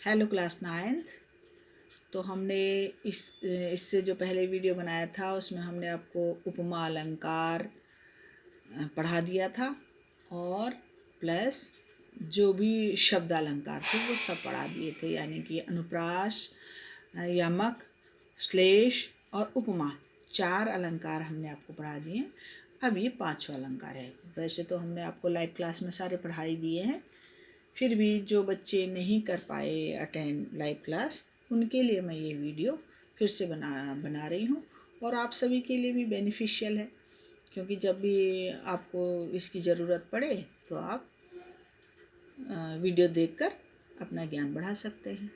Hello class ninth. तो हमने इससे जो पहले वीडियो बनाया था उसमें हमने आपको उपमा अलंकार पढ़ा दिया था और प्लस जो भी शब्द अलंकार थे वो सब पढ़ा दिए थे, यानी कि अनुप्रास, यमक, श्लेष और उपमा, 4 अलंकार हमने आपको पढ़ा दिए। अब ये 5वां अलंकार है। वैसे तो हमने आपको लाइव क्लास में सारे पढ़ाई दिए हैं, फिर भी जो बच्चे नहीं कर पाए अटेंड लाइव क्लास, उनके लिए मैं ये वीडियो फिर से बना रही हूँ और आप सभी के लिए भी बेनिफिशियल है, क्योंकि जब भी आपको इसकी ज़रूरत पड़े तो आप वीडियो देखकर अपना ज्ञान बढ़ा सकते हैं।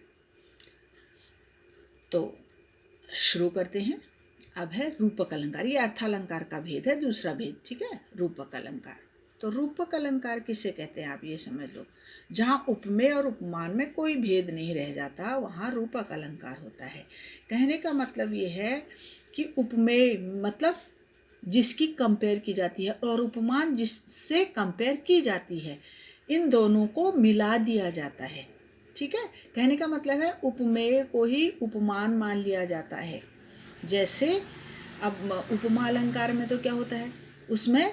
तो शुरू करते हैं। अब है रूपक अलंकार। ये अर्थालंकार का भेद है, दूसरा भेद, ठीक है। रूपक अलंकार, तो रूपक अलंकार किसे कहते हैं आप ये समझ लो। जहाँ उपमेय और उपमान में कोई भेद नहीं रह जाता वहाँ रूपक अलंकार होता है। कहने का मतलब ये है कि उपमेय मतलब जिसकी कंपेयर की जाती है और उपमान जिससे कंपेयर की जाती है, इन दोनों को मिला दिया जाता है, ठीक है। कहने का मतलब है उपमेय को ही उपमान मान लिया जाता है। जैसे अब उपमा अलंकार में तो क्या होता है, उसमें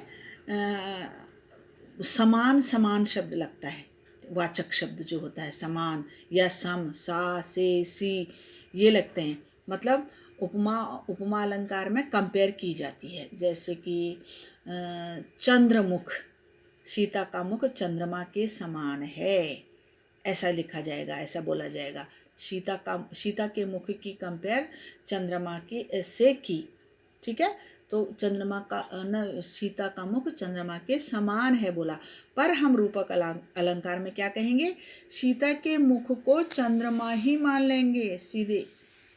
समान समान शब्द लगता है, वाचक शब्द जो होता है समान या सम, सा, से, सी, ये लगते हैं। मतलब उपमा अलंकार में कंपेयर की जाती है। जैसे कि चंद्रमुख, सीता का मुख चंद्रमा के समान है, ऐसा लिखा जाएगा, ऐसा बोला जाएगा। सीता के मुख की कंपेयर चंद्रमा के से की, ठीक है। तो चंद्रमा का न, सीता का मुख चंद्रमा के समान है बोला, पर हम रूपक अलंकार में क्या कहेंगे, सीता के मुख को चंद्रमा ही मान लेंगे सीधे,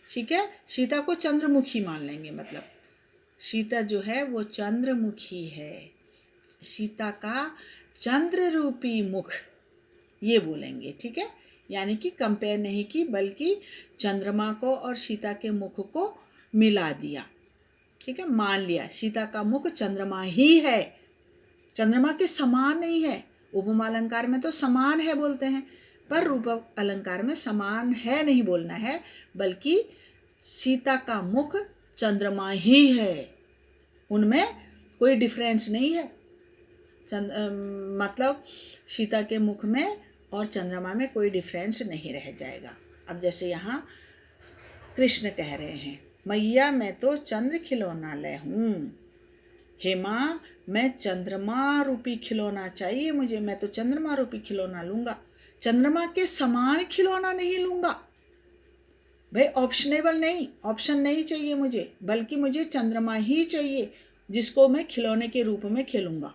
ठीक है। सीता को चंद्रमुखी मान लेंगे, मतलब सीता जो है वो चंद्रमुखी है, सीता का चंद्र रूपी मुख, ये बोलेंगे, ठीक है। यानी कि कंपेयर नहीं की, बल्कि चंद्रमा को और सीता के मुख को मिला दिया, ठीक है, मान लिया। सीता का मुख चंद्रमा ही है, चंद्रमा के समान नहीं है। उपमा अलंकार में तो समान है बोलते हैं, पर रूपक अलंकार में समान है नहीं बोलना है, बल्कि सीता का मुख चंद्रमा ही है, उनमें कोई डिफरेंस नहीं है। मतलब सीता के मुख में और चंद्रमा में कोई डिफरेंस नहीं रह जाएगा। अब जैसे यहाँ कृष्ण कह रहे हैं, मैया मैं तो चंद्र खिलौना ले हूँ, हे माँ मैं चंद्रमा रूपी खिलौना चाहिए मुझे, मैं तो चंद्रमा रूपी खिलौना लूँगा, चंद्रमा के समान खिलौना नहीं लूँगा। भाई ऑप्शनेबल नहीं, ऑप्शन नहीं चाहिए मुझे, बल्कि मुझे चंद्रमा ही चाहिए जिसको मैं खिलौने के रूप में खेलूँगा,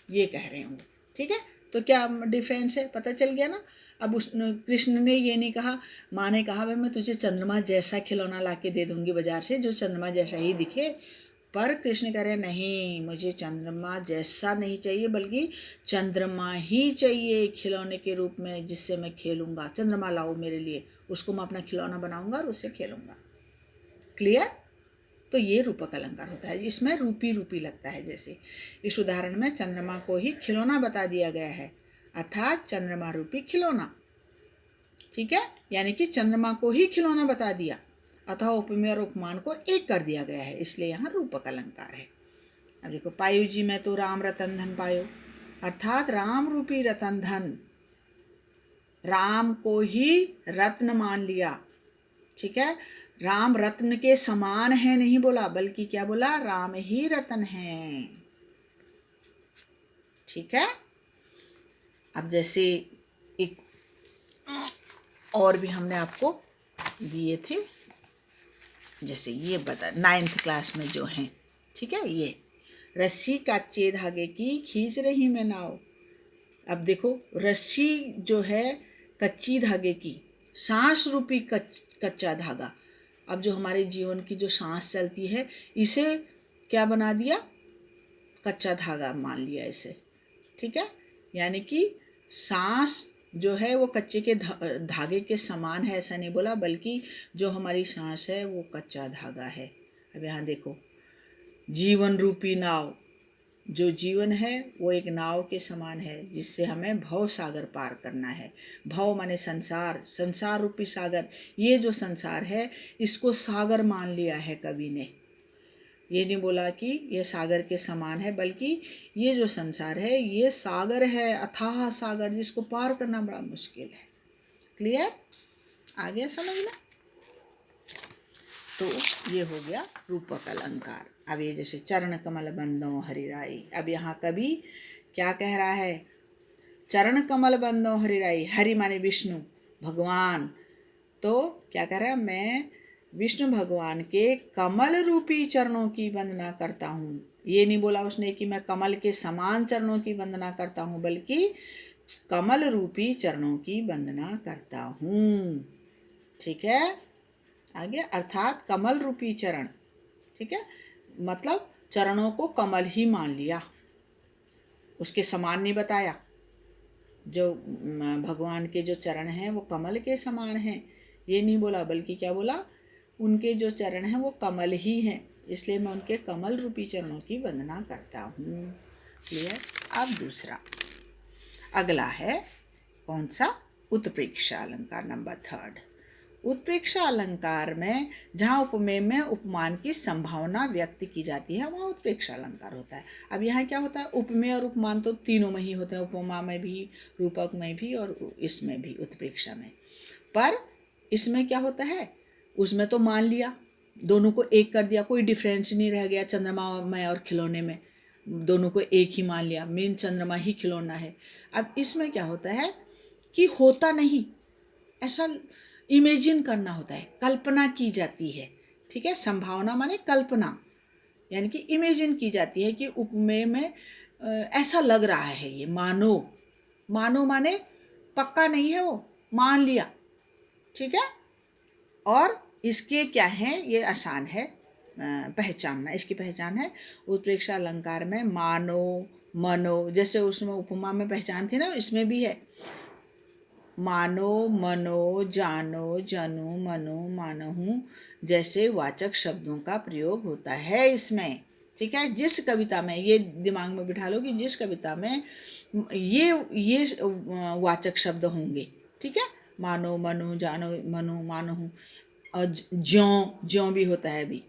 ये कह रहे हूँ, ठीक है। तो क्या डिफरेंस है, पता चल गया ना। अब उस कृष्ण ने ये नहीं कहा, माँ ने कहा भाई मैं तुझे चंद्रमा जैसा खिलौना ला के दे दूँगी बाजार से जो चंद्रमा जैसा ही दिखे, पर कृष्ण कह रहे नहीं, मुझे चंद्रमा जैसा नहीं चाहिए, बल्कि चंद्रमा ही चाहिए खिलौने के रूप में जिससे मैं खेलूँगा। चंद्रमा लाओ मेरे लिए, उसको मैं अपना खिलौना बनाऊँगा और उससे खेलूँगा। क्लियर। तो ये रूपक अलंकार होता है, इसमें रूपी रूपी लगता है। जैसे इस उदाहरण में चंद्रमा को ही खिलौना बता दिया गया है, अर्थात चंद्रमा रूपी खिलौना, ठीक है। यानी कि चंद्रमा को ही खिलौना बता दिया, अथवा उपमेय और उपमान को एक कर दिया गया है, इसलिए यहाँ रूपक अलंकार है। अब देखो, पायु जी मैं तो राम रतन धन पायो, अर्थात राम रूपी रतन धन, राम को ही रत्न मान लिया, ठीक है। राम रत्न के समान है नहीं बोला, बल्कि क्या बोला, राम ही रत्न है, ठीक है। अब जैसे एक और भी हमने आपको दिए थे, जैसे ये बता 9th क्लास में जो हैं, ठीक है। ये रस्सी कच्चे धागे की खींच रही मैं नाव। अब देखो, रस्सी जो है कच्ची धागे की, सांस रूपी कच्चा धागा। अब जो हमारे जीवन की जो सांस चलती है, इसे क्या बना दिया, कच्चा धागा मान लिया इसे, ठीक है। यानी कि सांस जो है वो कच्चे के धागे के समान है, ऐसा नहीं बोला, बल्कि जो हमारी सांस है वो कच्चा धागा है। अब यहाँ देखो, जीवन रूपी नाव, जो जीवन है वो एक नाव के समान है जिससे हमें भव सागर पार करना है। भव माने संसार, संसार रूपी सागर। ये जो संसार है इसको सागर मान लिया है कवि ने। ये नहीं बोला कि ये सागर के समान है, बल्कि ये जो संसार है ये सागर है, अथाह सागर, जिसको पार करना बड़ा मुश्किल है। क्लियर? आ गया समझ में? तो ये हो गया रूपक अलंकार। अब ये जैसे चरण कमल बंदो हरिराई, अब यहाँ कवि क्या कह रहा है? चरण कमल बंदो हरिराई, हरि माने विष्णु भगवान। तो क्या कह रहा है? मैं विष्णु भगवान के कमल रूपी चरणों की वंदना करता हूँ। ये नहीं बोला उसने कि मैं कमल के समान चरणों की वंदना करता हूँ, बल्कि कमल रूपी चरणों की वंदना करता हूँ। ठीक है? आगे अर्थात कमल रूपी चरण। ठीक है, मतलब चरणों को कमल ही मान लिया, उसके समान नहीं बताया। जो भगवान के जो चरण हैं वो कमल के समान हैं, ये नहीं बोला, बल्कि क्या बोला? उनके जो चरण हैं वो कमल ही हैं, इसलिए मैं उनके कमल रूपी चरणों की वंदना करता हूँ। क्लियर? अब दूसरा, अगला है कौन सा? उत्प्रेक्षा अलंकार नंबर 3। उत्प्रेक्षा अलंकार में जहाँ उपमेय में उपमान की संभावना व्यक्त की जाती है वहाँ उत्प्रेक्षा अलंकार होता है। अब यहाँ क्या होता है? उपमेय और उपमान तो तीनों में ही होते हैं, उपमा में भी, रूपक में भी और इसमें भी, उत्प्रेक्षा में। पर इसमें क्या होता है? उसमें तो मान लिया, दोनों को एक कर दिया, कोई डिफरेंस नहीं रह गया चंद्रमा में और खिलौने में, दोनों को एक ही मान लिया, मेन चंद्रमा ही खिलौना है। अब इसमें क्या होता है कि होता नहीं, ऐसा इमेजिन करना होता है, कल्पना की जाती है। ठीक है, संभावना माने कल्पना, यानी कि इमेजिन की जाती है कि उपमेय में ऐसा लग रहा है, ये मानो। मानो माने पक्का नहीं है, वो मान लिया। ठीक है, और इसके क्या है, ये आसान है पहचानना। इसकी पहचान है उत्प्रेक्षा अलंकार में मानो, मनो, जैसे उसमें उपमा में पहचान थी ना, इसमें भी है। मानो, मनो, जानो, जनु, मनु, मानहूँ जैसे वाचक शब्दों का प्रयोग होता है इसमें। ठीक है, जिस कविता में, ये दिमाग में बिठा लो कि जिस कविता में ये वाचक शब्द होंगे। ठीक है, मानो, मनो, जानो, मनो, मानहूँ, और ज्यों, ज्यों भी होता है अभी,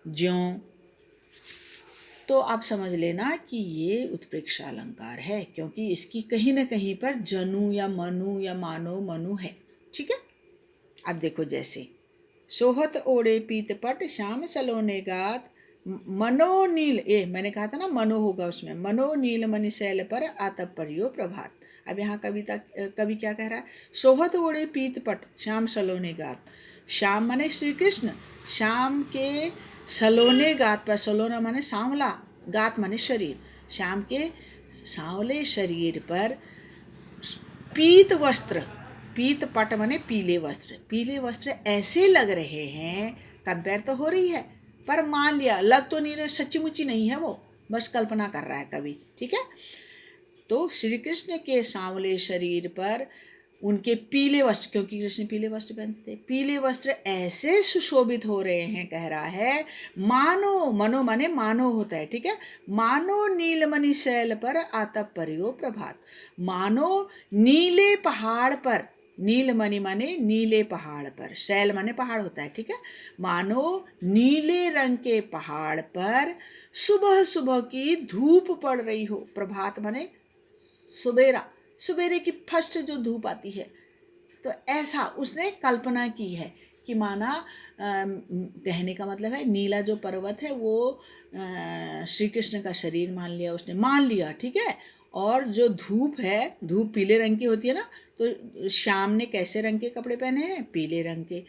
ज्यों, तो आप समझ लेना कि ये उत्प्रेक्षा अलंकार है, क्योंकि इसकी कहीं ना कहीं पर जनु या मनु या मानो मनु है। ठीक है, अब देखो जैसे सोहत ओढ़े पीत पट श्याम सलोने गात, मनो नील, ये मैंने कहा था ना मनो होगा उसमें, मनो नील मणि शैल पर आतप परियो प्रभात। अब यहाँ कवि क्या कह रहा है? सोहत ओढ़े पीत पट श्याम सलोने गात, श्याम माने श्री कृष्ण, श्याम के सलोने गात पर, सलोना माने सांवला, गात माने शरीर, श्याम के सांवले शरीर पर पीत वस्त्र, पीत पट माने पीले वस्त्र, पीले वस्त्र ऐसे लग रहे हैं, कंपेयर तो हो रही है पर मान लिया, लग तो नहीं रहे, सच्ची मुच्ची नहीं है वो, बस कल्पना कर रहा है कवि। ठीक है, तो श्री कृष्ण के सांवले शरीर पर उनके पीले वस्त्र, क्योंकि कृष्ण पीले वस्त्र पहनते थे, पीले वस्त्र ऐसे सुशोभित हो रहे हैं, कह रहा है मानो, मनो माने मानो होता है। ठीक है, मानो नीलमणि शैल पर आतप परियो प्रभात, मानो नीले पहाड़ पर, नीलमणि माने नीले पहाड़ पर, शैल माने पहाड़ होता है। ठीक है, मानो नीले रंग के पहाड़ पर सुबह सुबह की धूप पड़ रही हो, प्रभात माने सुबेरा, सुबेरे की फर्स्ट जो धूप आती है, तो ऐसा उसने कल्पना की है कि माना कहने का मतलब है नीला जो पर्वत है वो श्री कृष्ण का शरीर मान लिया उसने, मान लिया। ठीक है, और जो धूप है, धूप पीले रंग की होती है ना, तो श्याम ने कैसे रंग के कपड़े पहने हैं? पीले रंग के,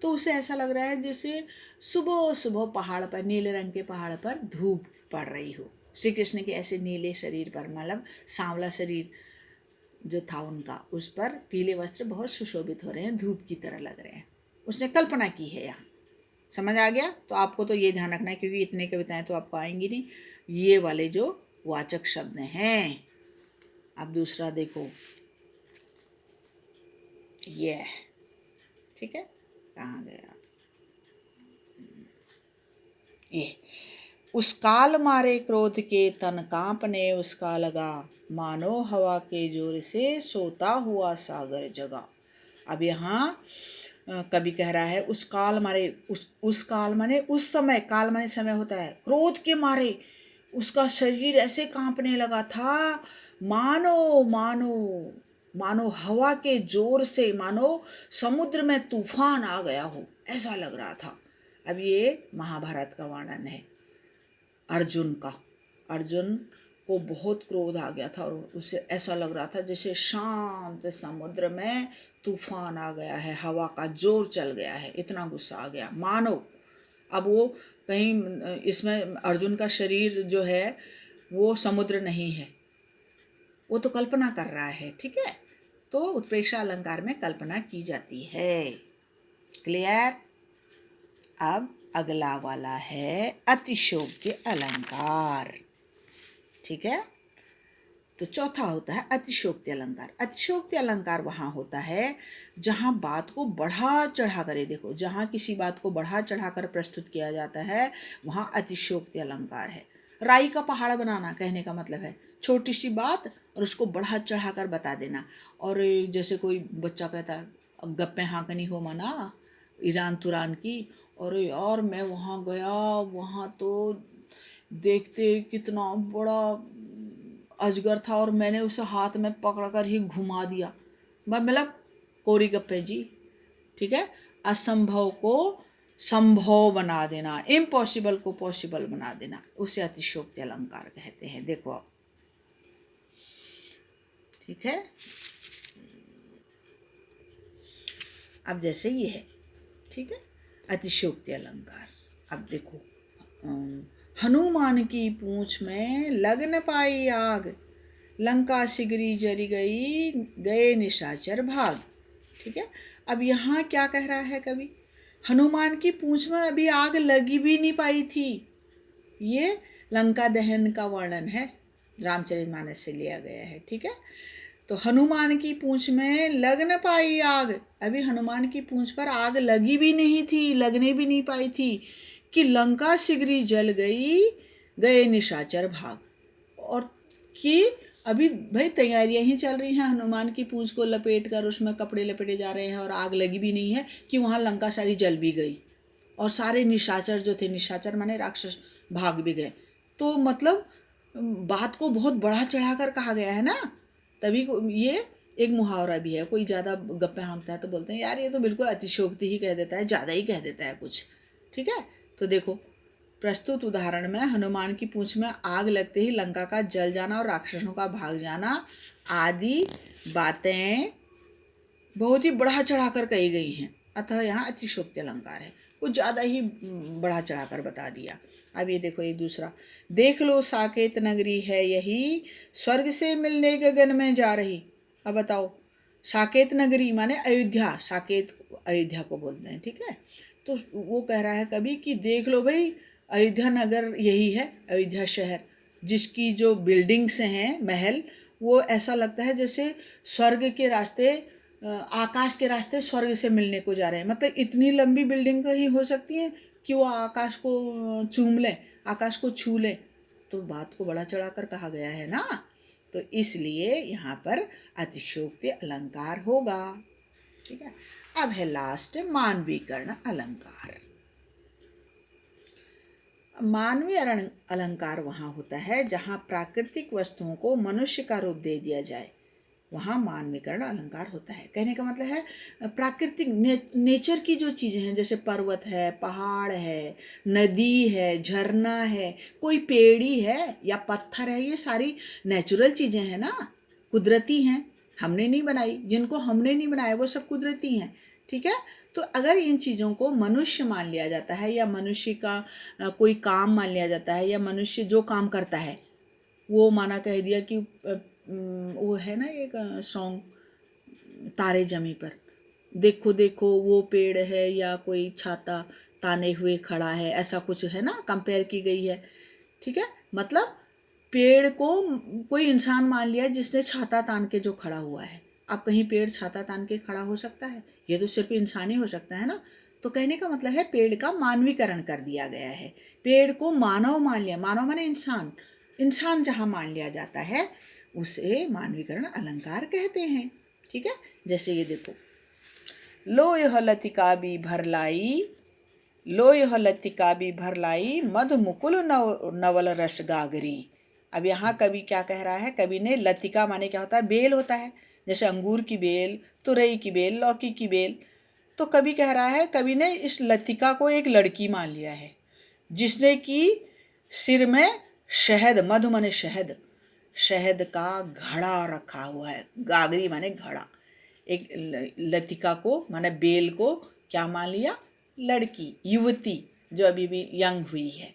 तो उसे ऐसा लग रहा है जैसे सुबह सुबह पहाड़ पर, नीले रंग के पहाड़ पर धूप पड़ रही हो, श्री कृष्ण के ऐसे नीले शरीर पर, मतलब सांवला शरीर जो था उनका, उस पर पीले वस्त्र बहुत सुशोभित हो रहे हैं, धूप की तरह लग रहे हैं, उसने कल्पना की है यहाँ। समझ आ गया? तो आपको तो ये ध्यान रखना है, क्योंकि इतने कविताएं तो आपको आएंगी नहीं, ये वाले जो वाचक शब्द हैं। अब दूसरा देखो, ये, ठीक है, कहाँ गया ये, उस काल मारे क्रोध के तन कांपने, उसका लगा मानो हवा के जोर से सोता हुआ सागर जगा। अब यहाँ कवि कह रहा है उस काल मारे, उस काल माने उस समय, काल माने समय होता है, क्रोध के मारे उसका शरीर ऐसे कांपने लगा था, मानो मानो मानो हवा के जोर से, मानो समुद्र में तूफान आ गया हो, ऐसा लग रहा था। अब ये महाभारत का वर्णन है अर्जुन का। अर्जुन को बहुत क्रोध आ गया था और उसे ऐसा लग रहा था जैसे शांत समुद्र में तूफान आ गया है, हवा का जोर चल गया है, इतना गुस्सा आ गया मानो। अब वो कहीं इसमें अर्जुन का शरीर जो है वो समुद्र नहीं है, वो तो कल्पना कर रहा है, ठीक है। तो उत्प्रेक्षा अलंकार में कल्पना की जाती है। क्लियर। अब अगला वाला है अतिशयोक्ति अलंकार, ठीक है। तो चौथा होता है अतिशयोक्ति अलंकार। अतिशयोक्ति अलंकार वहाँ होता है जहाँ बात को बढ़ा चढ़ा कर, देखो जहाँ किसी बात को बढ़ा चढ़ा कर प्रस्तुत किया जाता है वहाँ अतिशयोक्ति अलंकार है। राई का पहाड़ बनाना कहने का मतलब है छोटी सी बात और उसको बढ़ा चढ़ा कर बता देना। और जैसे कोई बच्चा कहता है गप्पे हाँकनी हो मना ईरान तुरान की, और यार मैं वहाँ गया, वहाँ तो देखते कितना बड़ा अजगर था और मैंने उसे हाथ में पकड़कर ही घुमा दिया। मतलब कोरी गप्पे जी, ठीक है। असंभव को संभव बना देना, इम्पॉसिबल को पॉसिबल बना देना, उसे अतिशयोक्ति अलंकार कहते हैं। देखो आप, ठीक है। अब जैसे ये है, ठीक है, अतिशयोक्ति अलंकार। अब देखो हनुमान की पूंछ में लग न पाई आग, लंका सिगरी जरी गई, गए निशाचर भाग, ठीक है। अब यहाँ क्या कह रहा है कवि, हनुमान की पूंछ में अभी आग लगी भी नहीं पाई थी। ये लंका दहन का वर्णन है, रामचरितमानस से लिया गया है, ठीक है। तो हनुमान की पूंछ में लग न पाई आग, अभी हनुमान की पूंछ पर आग लगी भी नहीं थी, लगने भी नहीं पाई थी कि लंका सिगरी जल गई, गए निशाचर भाग। और कि अभी भाई तैयारियां ही चल रही हैं, हनुमान की पूंछ को लपेट कर उसमें कपड़े लपेटे जा रहे हैं और आग लगी भी नहीं है कि वहाँ लंका सारी जल भी गई और सारे निशाचर जो थे, निशाचर माने राक्षस, भाग भी गए। तो मतलब बात को बहुत बढ़ा चढ़ा कर कहा गया है ना। तभी ये एक मुहावरा भी है, कोई ज़्यादा गप्पे हाँकता है तो बोलते हैं यार ये तो बिल्कुल अतिशयोक्ति ही कह देता है, ज़्यादा ही कह देता है कुछ, ठीक है। तो देखो प्रस्तुत उदाहरण में हनुमान की पूंछ में आग लगते ही लंका का जल जाना और राक्षसों का भाग जाना आदि बातें बहुत ही बढ़ा चढ़ा कर कही गई हैं, अतः यहाँ अतिशयोक्ति अलंकार है, कुछ ज़्यादा ही बढ़ा चढ़ा कर बता दिया। अब ये देखो ये दूसरा, देख लो साकेत नगरी है यही, स्वर्ग से मिलने गगन में जा रही। अब बताओ, साकेत नगरी माने अयोध्या, साकेत अयोध्या को बोलते हैं, ठीक है। तो वो कह रहा है कभी कि देख लो भाई अयोध्या नगर यही है, अयोध्या शहर, जिसकी जो बिल्डिंग्स हैं, महल, वो ऐसा लगता है जैसे स्वर्ग के रास्ते, आकाश के रास्ते स्वर्ग से मिलने को जा रहे हैं। मतलब इतनी लंबी बिल्डिंग कहीं हो सकती है कि वो आकाश को चूम ले, आकाश को छू ले। तो बात को बड़ा चढ़ाकर कहा गया है ना, तो इसलिए यहाँ पर अतिशयोक्ति अलंकार होगा, ठीक है। अब है लास्ट मानवीकरण अलंकार। मानवीय अलंकार वहाँ होता है जहाँ प्राकृतिक वस्तुओं को मनुष्य का रूप दे दिया जाए, वहाँ मानवीकरण अलंकार होता है। कहने का मतलब है प्राकृतिक नेचर की जो चीज़ें हैं, जैसे पर्वत है, पहाड़ है, नदी है, झरना है, कोई पेड़ी है या पत्थर है, ये सारी नेचुरल चीज़ें हैं ना, कुदरती हैं, हमने नहीं बनाई। जिनको हमने नहीं बनाया वो सब कुदरती हैं, ठीक है। तो अगर इन चीज़ों को मनुष्य मान लिया जाता है या मनुष्य का कोई काम मान लिया जाता है या मनुष्य जो काम करता है वो माना कह दिया कि वो है ना एक सॉन्ग तारे जमी पर, देखो देखो वो पेड़ है या कोई छाता ताने हुए खड़ा है, ऐसा कुछ है ना, कंपेयर की गई है, ठीक है। मतलब पेड़ को कोई इंसान मान लिया जिसने छाता तान के जो खड़ा हुआ है। अब कहीं पेड़ छाता तान के खड़ा हो सकता है? ये तो सिर्फ इंसान ही हो सकता है ना। तो कहने का मतलब है पेड़ का मानवीकरण कर दिया गया है, पेड़ को मानव मान लिया, मानव माने इंसान, इंसान जहाँ मान लिया जाता है उसे मानवीकरण अलंकार कहते हैं। ठीक है, जैसे ये देखो, लो यह लतिका भी भर लाई, लो यह लतिका भी भर लाई, मधु मुकुल नवल रस गागरी। अब यहाँ कवि क्या कह रहा है, कवि ने लतिका माने क्या होता है, बेल होता है, जैसे अंगूर की बेल, तुरई की बेल, लौकी की बेल। तो कवि कह रहा है, कवि ने इस लतिका को एक लड़की मान लिया है जिसने कि सिर में शहद, मधु माने शहद, शहद का घड़ा रखा हुआ है, गागरी माने घड़ा। एक लतिका को माने बेल को क्या मान लिया, लड़की, युवती जो अभी भी यंग हुई है।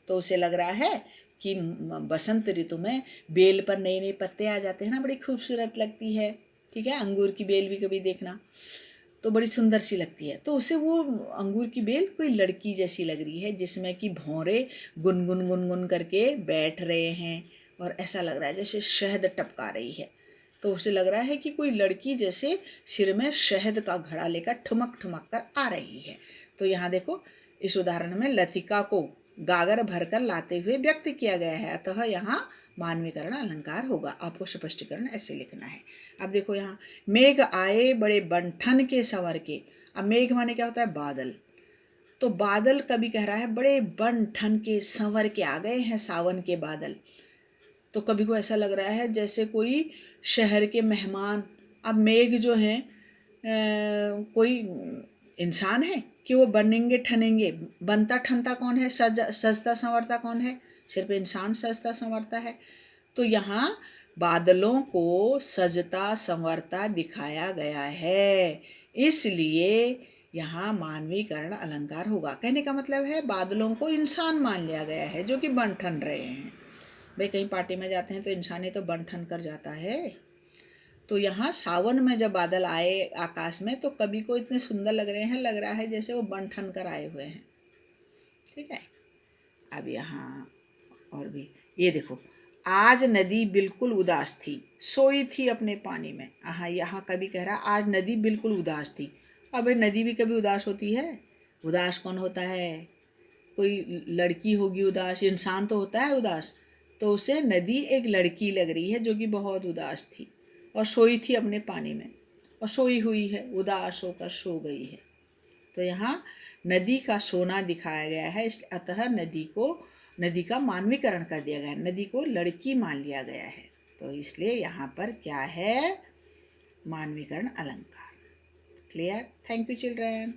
तो उसे लग रहा है कि बसंत ऋतु में बेल पर नए नए पत्ते आ जाते हैं ना, बड़ी खूबसूरत लगती है। ठीक है, अंगूर की बेल भी कभी देखना तो बड़ी सुंदर सी लगती है। तो उसे वो अंगूर की बेल कोई लड़की जैसी लग रही है, जिसमें कि भौरे गुनगुन गुनगुन करके बैठ रहे हैं और ऐसा लग रहा है जैसे शहद टपका रही है। तो उसे लग रहा है कि कोई लड़की जैसे सिर में शहद का घड़ा लेकर ठुमक ठुमक कर आ रही है। तो यहाँ देखो, इस उदाहरण में लतिका को गागर भरकर लाते हुए व्यक्त किया गया है, अतः यहाँ मानवीकरण अलंकार होगा। आपको स्पष्टीकरण ऐसे लिखना है। अब देखो यहाँ, मेघ आए बड़े बंठन के संवर के। अब मेघ माने क्या होता है, बादल। तो बादल कभी कह रहा है बड़े बंठन के संवर के आ गए हैं, सावन के बादल। तो कभी को ऐसा लग रहा है जैसे कोई शहर के मेहमान। अब मेघ जो है कोई इंसान है कि वो बनेंगे ठनेंगे, बनता ठनता कौन है, सजता संवरता कौन है, सिर्फ इंसान सजता संवरता है। तो यहाँ बादलों को सजता संवरता दिखाया गया है, इसलिए यहाँ मानवीकरण अलंकार होगा। कहने का मतलब है बादलों को इंसान मान लिया गया है जो कि बन ठन रहे हैं। भाई कहीं पार्टी में जाते हैं तो इंसान ही तो बन ठन कर जाता है। तो यहाँ सावन में जब बादल आए आकाश में तो कभी को इतने सुंदर लग रहे हैं, लग रहा है जैसे वो बन ठन कर आए हुए हैं। ठीक है, अब यहाँ और भी ये देखो, आज नदी बिल्कुल उदास थी, सोई थी अपने पानी में। हाँ, यहाँ कभी कह रहा आज नदी बिल्कुल उदास थी। अब नदी भी कभी उदास होती है? उदास कौन होता है? कोई लड़की होगी उदास, इंसान तो होता है उदास। तो उसे नदी एक लड़की लग रही है जो कि बहुत उदास थी और सोई थी अपने पानी में, और सोई हुई है, उदास होकर सो गई है। तो यहाँ नदी का सोना दिखाया गया है, अतः नदी का मानवीकरण कर दिया गया है, नदी को लड़की मान लिया गया है। तो इसलिए यहाँ पर क्या है, मानवीकरण अलंकार। क्लियर? Thank you children.